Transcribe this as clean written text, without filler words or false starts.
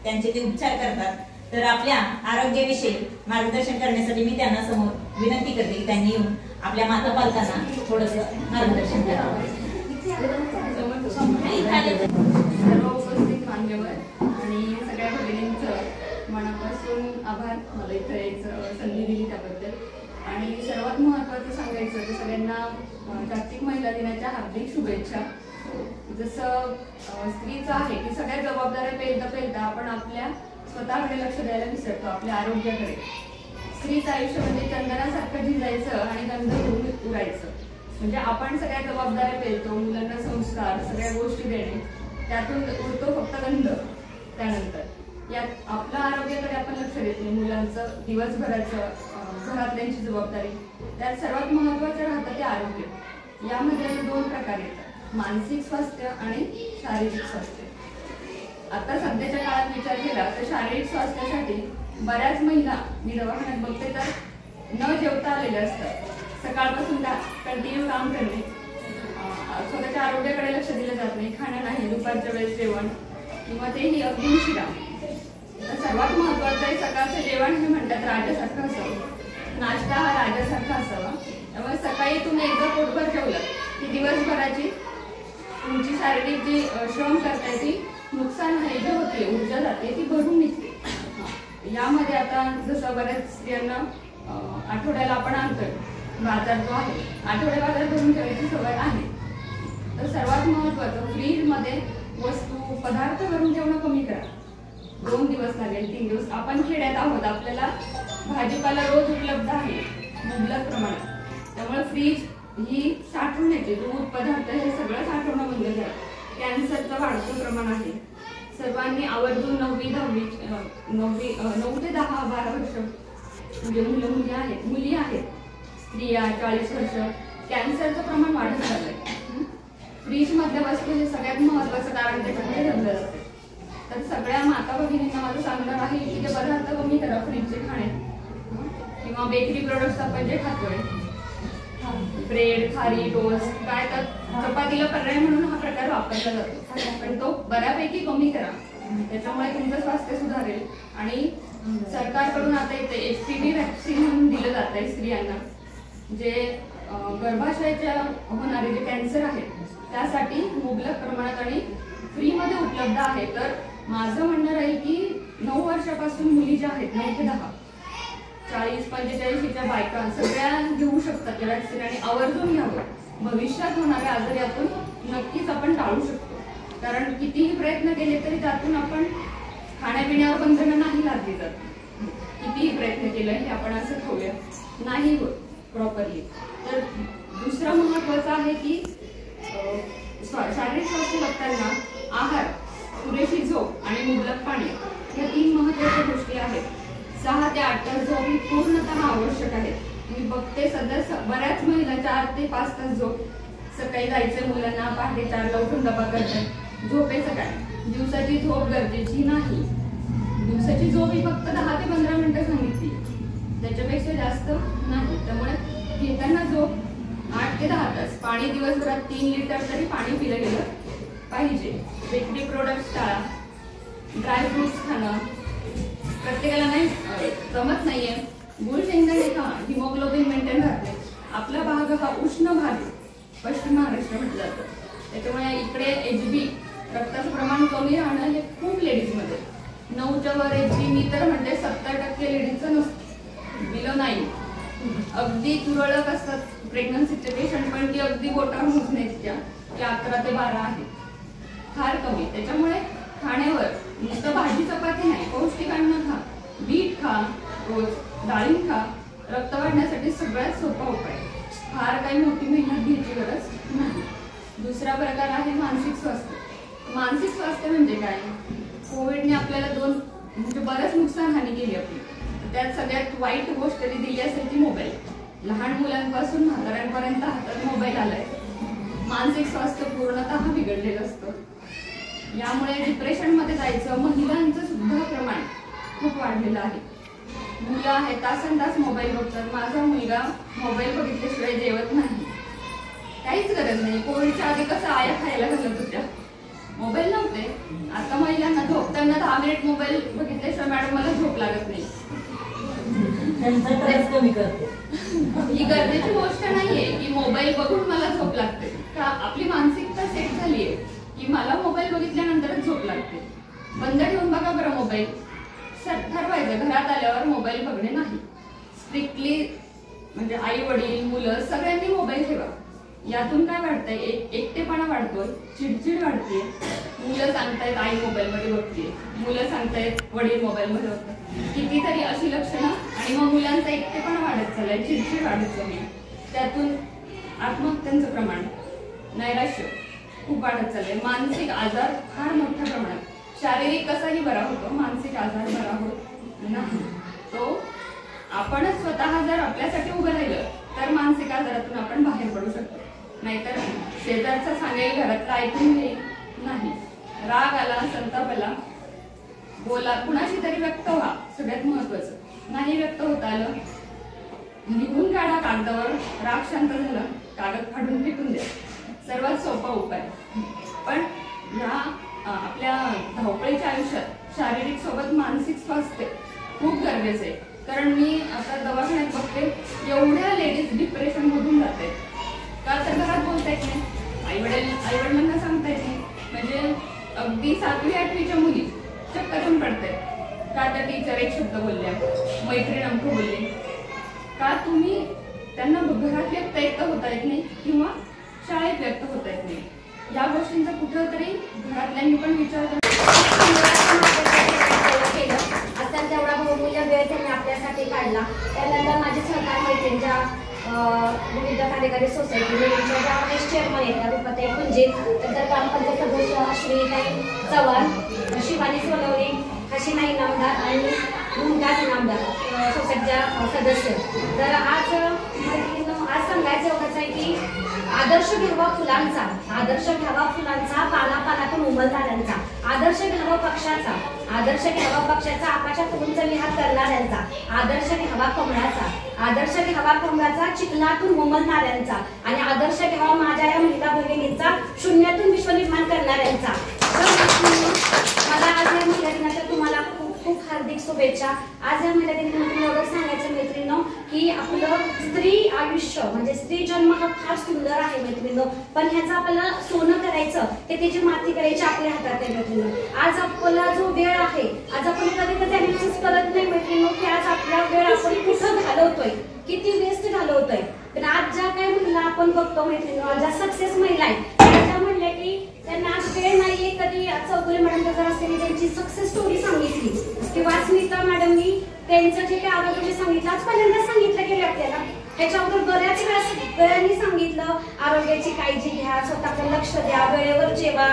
त्यांचे ते उपचार करतात. तर आपल्या आरोग्याविषयी मार्गदर्शन करण्यासाठी मी त्यांना समोर विनंती करते की त्यांनी येऊन आपल्या माता पालकांना थोडंसं मार्गदर्शन करावं. सर्व उपस्थित मान्यवर आणि सगळ्या भगिनींचं मनापासून आभार, मला इथं यायचं संधी दिली त्याबद्दल. आणि सर्वात महत्त्वाचं सांगायचं तर सगळ्यांना जागतिक महिला दिनाच्या हार्दिक शुभेच्छा. जसं स्त्रीचं आहे की सगळ्या जबाबदाऱ्या पेलता आपण आपल्या स्वतःकडे लक्ष द्यायला विसरतो, आपल्या आरोग्याकडे. स्त्रीचं आयुष्य म्हणजे चंदनासारखं झिजायचं आणि गंध होऊन उरायचं. म्हणजे आपण सगळ्या जबाबदाऱ्या पेलतो, मुलांना संस्कार सगळ्या गोष्टी देणे, त्यातून उरतो फक्त गंध. त्यानंतर यात आपल्या आरोग्याकडे आपण लक्ष देत नाही, मुलांचं दिवसभराचं घरातल्यांची जबाबदारी. त्यात सर्वात महत्त्वाचं राहतं ते आरोग्य. यामध्ये 2 प्रकार येतात, मानसिक स्वास्थ्य आणि शारीरिक स्वास्थ्य. आता सध्याच्या काळात विचार केला तर शारीरिक स्वास्थ्यासाठी बऱ्याच महिला मी दवाखान्यात बघते तर न जेवता आलेल्या असतात. सकाळपासून कंटिन्यू काम करणे, स्वतःच्या आरोग्याकडे लक्ष दिलं जात नाही, खाणं नाही, दुपारच्या वेळेस जेवण किंवा तेही अगदी उशिरा. तर सर्वात महत्त्वाचं आहे सकाळचं जेवण हे म्हणतात राजासारखं असावं. नाश्ता हा राजासारखा असावा. त्यामुळे सकाळी तुम्ही एकदा पोटभर जेवलं की दिवसभराची तुमची शारीरिक जी श्रम करताय ती नुकसान आहे जे होते, ऊर्जा जाते ती भरून निघते. यामध्ये आता जसं बऱ्याच स्त्रियांना आठवड्याला आपण आणतोय बाजार जो आहे, आठवडे बाजार भरून ठेवायची सवय आहे. तर सर्वात महत्त्वाचं फ्रीजमध्ये वस्तू पदार्थ भरून ठेवणं कमी करा. 2 दिवस लागेल, 3 दिवस. आपण खेड्यात आहोत, आपल्याला भाजीपाला रोज उपलब्ध आहे मुबलक प्रमाणात. त्यामुळे फ्रीज ही साठवण्याची दूध पदार्थ हे सगळं साठवणं बंद करा. कॅन्सरचं वाढतं प्रमाण आहे. सर्वांनी आवर्जून 9वी 9 ते 10 12 वर्ष म्हणजे मुली आहेत, स्त्रिया 40 वर्ष, कॅन्सरचं प्रमाण वाढत चाललंय. फ्रीज मधल्या वस्तू हे सगळ्यात महत्त्वाचं कारण त्याच्यामध्ये धरलं जाते. तर सगळ्या माता भगिनींना माझं सांगणार आहे की ते पदार्थ कमी करा फ्रीजचे खाणे किंवा बेकरी प्रोडक्ट्स आपण जे खातोय, ब्रेड, खारी, टोस्ट, काय तर चपातीला पर्याय म्हणून हा प्रकार वापरला जातो, पण तो बऱ्यापैकी कमी करा. त्याच्यामुळे तुमचं स्वास्थ्य सुधारेल. आणि सरकारकडून आता इथे HPV वॅक्सिन म्हणून दिलं जात आहे स्त्रियांना, जे गर्भाशयाच्या होणारे जे कॅन्सर आहेत त्यासाठी मुबलक प्रमाणात आणि फ्रीमध्ये उपलब्ध आहे. तर माझं म्हणणं आहे की 9 वर्षापासून मुली ज्या आहेत 9 ते 10, 40-45च्या बायका सगळ्या घेऊ शकतात या वॅक्सिन आणि आवर्जून घ्यावं. भविष्यात होणाऱ्या आजार यातून नक्कीच आपण टाळू शकतो. कारण कितीही प्रयत्न केले तरी त्यातून आपण खाण्यापिण्यावर बंधनं नाही लादली जात. कितीही प्रयत्न केलं हे आपण असं खाऊया नाही होत प्रॉपरली. तर दुसरं महत्त्वाचं आहे की शारीरिक स्वास्थ्य बघताना आहार, पुरेशी झोप आणि मुबलक पाणी या 3 महत्त्वाच्या गोष्टी आहेत. 6 ते 8 तास झोप ही पूर्णतः आवश्यक आहे. मी बघते सध्या बऱ्याच महिला 4 ते 5 तास झोप. सकाळी जायचं मुलांना, पहाटे 4ला उठून डबा करतात, झोपेचं काय? दिवसाची झोप गरजेची नाही. दिवसाची झोप ही फक्त 10 ते 15 मिनिटं सांगितली, त्याच्यापेक्षा जास्त नाही. त्यामुळे घेताना झोप 8 ते 10 तास. पाणी दिवसभरात 3 लिटर तरी पाणी पिलं गेलं पाहिजे. बेकरी प्रोडक्ट्स टाळा. ड्रायफ्रुट्स खाणं प्रत्येकाला नाही जमत नाहीये. गुळ शेंगदाणे खा, हिमोग्लोबिन मेंटेन राहते. आपला भाग हा उष्ण भाग पश्चिम महाराष्ट्र म्हटलं जातं. त्याच्यामुळे इकडे HB रक्ताचं प्रमाण कमी राहणं हे खूप लेडीजमध्ये. 9च्या वर HB मी तर म्हणते 70% लेडीजचं नसतं, बिलो 9. अगदी तुरळक असतात प्रेग्नन्सीचे पेशंट, पण ती अगदी बोटावर मोजण्याच्या 11 ते 12 आहे, फार कमी. त्याच्यामुळे खाण्यावर नुसतं भाजी चपाती नाही, पौष्टिक अन्न खा. बीट खा रोज, डाळिंब खा. रक्त वाढण्यासाठी सगळ्यात सोपा उपाय, फार काही मोठी मेहनत घ्यायची गरज नाही. दुसरा प्रकार आहे मानसिक स्वास्थ्य. मानसिक स्वास्थ्य म्हणजे काय? कोविडने आपल्याला म्हणजे बरंच नुकसान हानी केली आपली. त्यात सगळ्यात वाईट गोष्ट जी दिली असेल ती मोबाईल. लहान मुलांपासून म्हाताऱ्यांपर्यंत हातात मोबाईल आलाय. मानसिक स्वास्थ्य पूर्णतः बिघडलेलं असतं. यामुळे डिप्रेशनमध्ये जायचं महिलांचं सुद्धा प्रमाण खूप वाढलेलं आहे. मुलं आहेत तासनतास मोबाईल बघतात. माझा मुलगा मोबाईल बघितल्याशिवाय जेवत नाही. काहीच गरज नाही. कोविडच्या आधी कसं आया खायला घालत होत्या, मोबाईल नव्हते. आता महिलांना झोपताना 10 मिनिट मोबाईल बघितल्याशिवाय मॅडम मला झोप लागत नाही. त्यांचा त्रास कमी करते. ही गरजेची गोष्ट नाहीये की मोबाईल बघून मला झोप लागते. का आपली मानसिकता सेट झालीये की मला मोबाईल बघितल्यानंतरच झोप लागते. बंद ठेवून बघा बरं मोबाईल. ठरवायचं घरात आल्यावर मोबाईल बघणे नाही. स्ट्रिक्टली म्हणजे आई वडील मुलं सगळ्यांनी मोबाईल ठेवा. यातून काय वाढतंय, एकटेपणा वाढतोय, चिडचिड वाढतेय. मुलं सांगतायत आई मोबाईल मध्ये बघतीये, मुलं सांगतायत वडील मोबाईल मध्ये बघतात. कितीतरी अशी लक्षणं आणि मग मुलांचा एकटेपणा वाढत चाललाय, चिडचिड वाढत चालली. त्यातून आत्महत्यांचं प्रमाण, नैराश्य खूप वाढत चाललंय. मानसिक आजार फार मोठ्या प्रमाणात. शारीरिक कसाही बरा होतो, मानसिक आजार बरा होत नाही. तो आपणच स्वतः जर आपल्यासाठी उभं राहिलं तर मानसिक आजारातून आपण बाहेर पडू शकतो. नाहीतर शेजारचा सांगेल घरातला ऐकून घेईल नाही. राग आला, संताप आला, बोला, कुणाशी तरी व्यक्त व्हा. सगळ्यात महत्वाचं नाही व्यक्त होता आलं, लिहून काढा कागदावर. राग शांत झाला, कागद फाडून फेकून द्या. सर्वात सोपा उपाय. पण ह्या आपल्या धावपळीच्या आयुष्यात शारीरिक सोबत मानसिक स्वास्थ्य खूप गरजेचं आहे. कारण मी आता दवाखान्यात बघते एवढ्या लेडीज डिप्रेशन मधून जात आहेत. का तर घरात बोलता येत नाही, आईवडिलांना सांगता येत नाही. म्हणजे अगदी 7वी 8वीच्या मुली चक्क येऊन पडतायत. का त्या टीचर एक शब्द बोलल्या, मैत्रीण अमकं बोलली. का तुम्ही त्यांना घरात व्यक्त होता येत नाही किंवा शाळेत व्यक्त होता येत नाही. या गोष्टींचा कुठेतरी घरातल्यांनी पण विचार आता तेवढा बहुमूल्य वेळ त्यांनी आपल्यासाठी काढला. त्यानंतर माझे सहकार मैत्रिणींच्या विविध कार्यकारी सोसायटी ज्या वाईस चेअरमन आहेत रुपाताई पुंजे, नंतर ग्रामपंचायत सदस्य अश्विनीताई चव्हाण, शिवानी सोनवणे, हसीना इनामदार आणि मुमताज इनामदार सोसायटीच्या सदस्य. तर आज सांगायचं एवढंच आहे की आदर्श घ्यावा फुलांचा, आदर्श घ्यावा फुलांचा, पानापानातून उमलणाऱ्यांचा, आदर्श घ्यावा पक्षाचा, आदर्श घ्यावा पक्षाचा, आकाशात उंच लिहार करणाऱ्यांचा, आदर्श घ्यावा कमळाचा, आदर्श घ्यावा कमळाचा, चिखलातून उमलणाऱ्यांचा, आणि आदर्श घ्यावा माझ्या या महिला भगिनींचा, शून्यातून विश्व निर्माण करणाऱ्यांचा. मला आज या महिला दिनाच्या तुम्हाला खूप खूप हार्दिक शुभेच्छा. आज या महिला दिनानिमित्त एवढं सांगायचं मैत्रिणींनो की आपलं स्त्री आयुष्य म्हणजे स्त्री जन्म हा फार सुंदर आहे मैत्रिणींनो. पण ह्याचं आपल्याला सोनं करायचं ते त्याची माती करायची आपल्या हातात आहे मैत्रिणींनो. आज आपला जो वेळ आहे, आज आपण कधी कधी अनालिसिस करत नाही मैत्रिणींनो की आज आपला वेळ आपण कुठं घालवतोय, किती वेस्ट घालवतोय. पण आज ज्या काही महिला आपण बघतो मैत्रिणींनो, ज्या सक्सेस महिला आहेत त्या म्हणल्या की त्यांना आज वेळ नाहीये. कधी चौधरी मॅडम जर असते त्यांची सक्सेस स्टोरी सांगितली किंवा स्मिता मॅडमनी त्यांचं जे काही आरोग्य सांगितलं, आज पहिल्यांदा सांगितलं गेलं आपल्याला. ह्याच्या अगोदर बऱ्याच वेळांनी सांगितलं आरोग्याची काळजी घ्या, स्वतःकडे लक्ष द्या, वेळेवर जेवा,